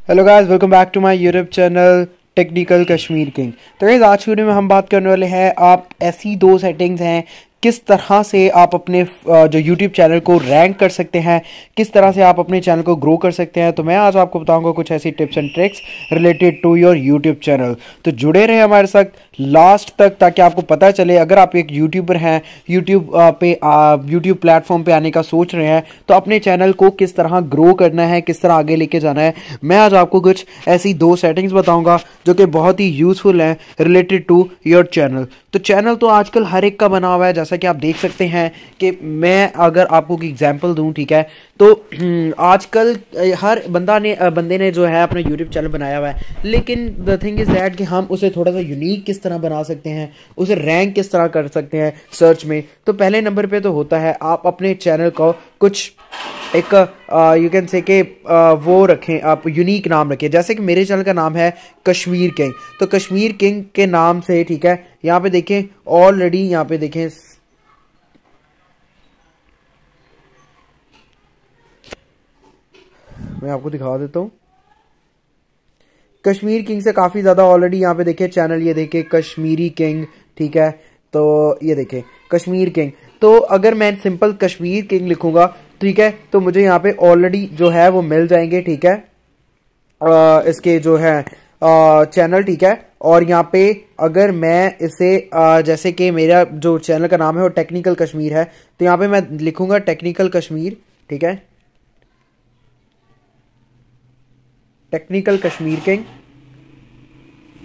Hello guys, welcome back to my YouTube channel technical Kashmir king. तो guys, आज की video में हम बात करने वाले हैं आप ऐसी दो सेटिंग्स हैं किस तरह से आप अपने जो यूट्यूब चैनल को रैंक कर सकते हैं, किस तरह से आप अपने चैनल को ग्रो कर सकते हैं। तो मैं आज आपको बताऊंगा कुछ ऐसी tips and tricks related to your YouTube channel. तो जुड़े रहे हमारे साथ लास्ट तक ताकि आपको पता चले, अगर आप एक यूट्यूबर हैं, यूट्यूब प्लेटफॉर्म पे आने का सोच रहे हैं, तो अपने चैनल को किस तरह ग्रो करना है, किस तरह आगे लेके जाना है। मैं आज आपको कुछ ऐसी दो सेटिंग्स बताऊंगा जो कि बहुत ही यूजफुल हैं रिलेटेड टू योर चैनल। तो चैनल तो आजकल हर एक का बना हुआ है, जैसा कि आप देख सकते हैं कि मैं अगर आपको एक एग्जांपल दूं, ठीक है, तो आजकल हर बंदे ने जो है अपना यूट्यूब चैनल बनाया हुआ है, लेकिन द थिंग इज दैट कि हम उसे थोड़ा सा यूनिक किस तरह बना सकते हैं, उसे रैंक किस तरह कर सकते हैं सर्च में। तो पहले नंबर पे तो होता है आप अपने चैनल को कुछ एक यू कैन से कि वो रखें, आप यूनिक नाम रखें। जैसे कि मेरे चैनल का नाम है कश्मीर किंग, तो कश्मीर किंग के नाम से, ठीक है, यहाँ पे देखें ऑलरेडी, यहाँ पे देखें, मैं आपको दिखा देता हूँ। कश्मीर किंग से काफ़ी ज़्यादा ऑलरेडी यहाँ पे देखे चैनल, ये देखे कश्मीरी किंग, ठीक है, तो ये देखे कश्मीर किंग। तो अगर मैं सिंपल कश्मीर किंग लिखूंगा, ठीक है, तो मुझे यहाँ पे ऑलरेडी जो है वो मिल जाएंगे, ठीक है, इसके जो है चैनल, ठीक है। और यहाँ पे अगर मैं इसे जैसे कि मेरा जो चैनल का नाम है वो टेक्निकल कश्मीर है, तो यहाँ पे मैं लिखूंगा टेक्निकल कश्मीर, ठीक है, टेक्निकल कश्मीर किंग।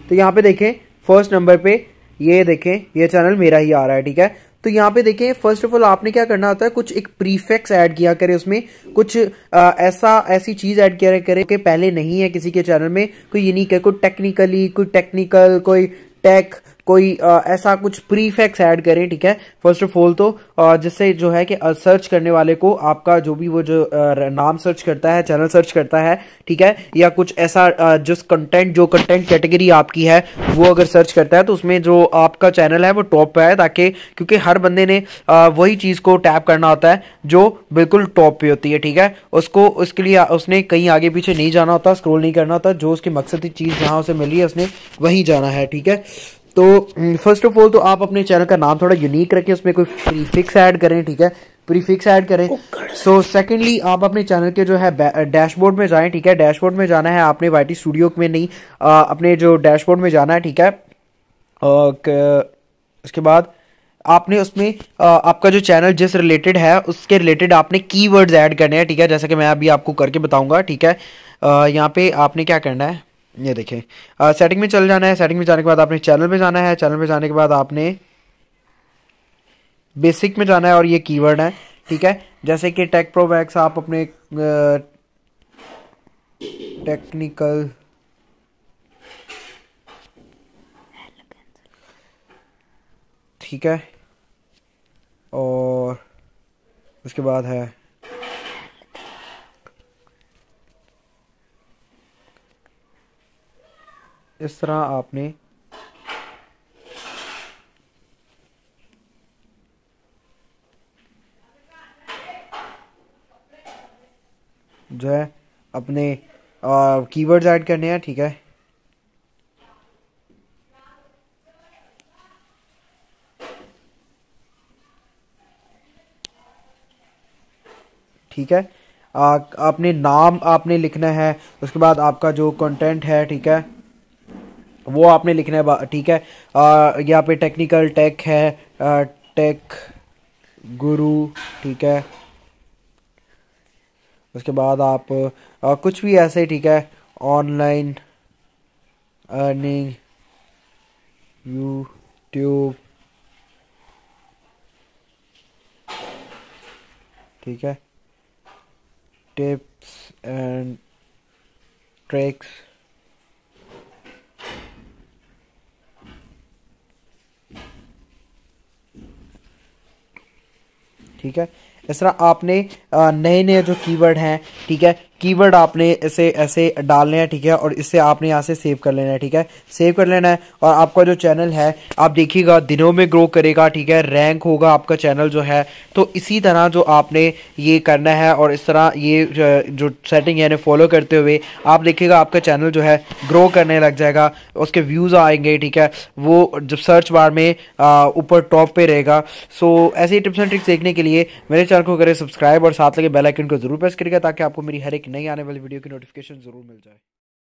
तो यहाँ पे देखें फर्स्ट नंबर पे, ये देखें ये चैनल मेरा ही आ रहा है, ठीक है। तो यहाँ पे देखें, फर्स्ट ऑफ ऑल आपने क्या करना होता है, कुछ एक प्रीफिक्स ऐड किया करे, उसमें कुछ ऐसी चीज ऐड किया करे कि पहले नहीं है किसी के चैनल में, कोई यूनिक है, कोई टेक्निकली, कोई टेक्निकल, कोई टेक, कोई ऐसा कुछ प्रीफिक्स ऐड करें, ठीक है, फर्स्ट ऑफ ऑल। तो जिससे जो है कि सर्च करने वाले को आपका जो भी वो जो नाम सर्च करता है, चैनल सर्च करता है, ठीक है, या कुछ ऐसा जो कंटेंट कैटेगरी आपकी है वो अगर सर्च करता है, तो उसमें जो आपका चैनल है वो टॉप पे आए, ताकि क्योंकि हर बंदे ने वही चीज को टैप करना होता है जो बिल्कुल टॉप पे होती है, ठीक है। उसको उसके लिए उसने कहीं आगे पीछे नहीं जाना होता, स्क्रॉल नहीं करना होता, जो उसकी मकसदी चीज जहां उसे मिली है उसने वहीं जाना है, ठीक है। तो फर्स्ट ऑफ ऑल तो आप अपने चैनल का नाम थोड़ा यूनिक रखें, उसमें कोई प्रीफिक्स ऐड करें, ठीक है, प्रीफिक्स ऐड करें। सो सेकेंडली आप अपने चैनल के जो है डैशबोर्ड में जाएं, ठीक है, डैशबोर्ड में जाना है आपने, वाईटी स्टूडियो में नहीं, अपने जो डैशबोर्ड में जाना है, ठीक है। उसके बाद आपने उसमें आपका जो चैनल जिस रिलेटेड है उसके रिलेटेड आपने कीवर्ड्स ऐड करने हैं, ठीक है, जैसे कि मैं अभी आपको करके बताऊंगा, ठीक है। यहाँ पे आपने क्या करना है, ये देखें, सेटिंग में चल जाना है। सेटिंग में जाने के बाद आपने चैनल पे जाना है, चैनल पे जाने के बाद आपने बेसिक में जाना है, और ये कीवर्ड है, ठीक है, जैसे कि टेक प्रो मैक्स, आप अपने टेक्निकल, ठीक है, और उसके बाद है इस तरह आपने जो है अपने कीवर्ड्स ऐड करने हैं, ठीक है। ठीक है, आपने नाम आपने लिखना है, उसके बाद आपका जो कंटेंट है, ठीक है, वो आपने लिखना है, ठीक है। यहाँ पे टेक्निकल टेक है, टेक गुरु, ठीक है। उसके बाद आप कुछ भी ऐसे, ठीक है, ऑनलाइन अर्निंग यूट्यूब, ठीक है, टिप्स एंड ट्रिक्स, ठीक है। इस तरह आपने नए नए जो कीवर्ड हैं, ठीक है, कीवर्ड आपने इसे ऐसे डालने हैं, ठीक है, और इससे आपने यहाँ से सेव कर लेना है, ठीक है, सेव कर लेना है। और आपका जो चैनल है आप देखिएगा दिनों में ग्रो करेगा, ठीक है, रैंक होगा आपका चैनल जो है। तो इसी तरह जो आपने ये करना है और इस तरह ये जो सेटिंग है फॉलो करते हुए आप देखिएगा आपका चैनल जो है ग्रो करने लग जाएगा, उसके व्यूज़ आएंगे, ठीक है, वो जब सर्च बार में ऊपर टॉप पे रहेगा। सो ऐसी टिप्स एंड ट्रिक्स देखने के लिए मेरे चैनल को करें सब्सक्राइब और साथ लगे बेल आइकन को जरूर प्रेस करिएगा ताकि आपको मेरी हर एक नई आने वाली वीडियो की नोटिफिकेशन जरूर मिल जाए।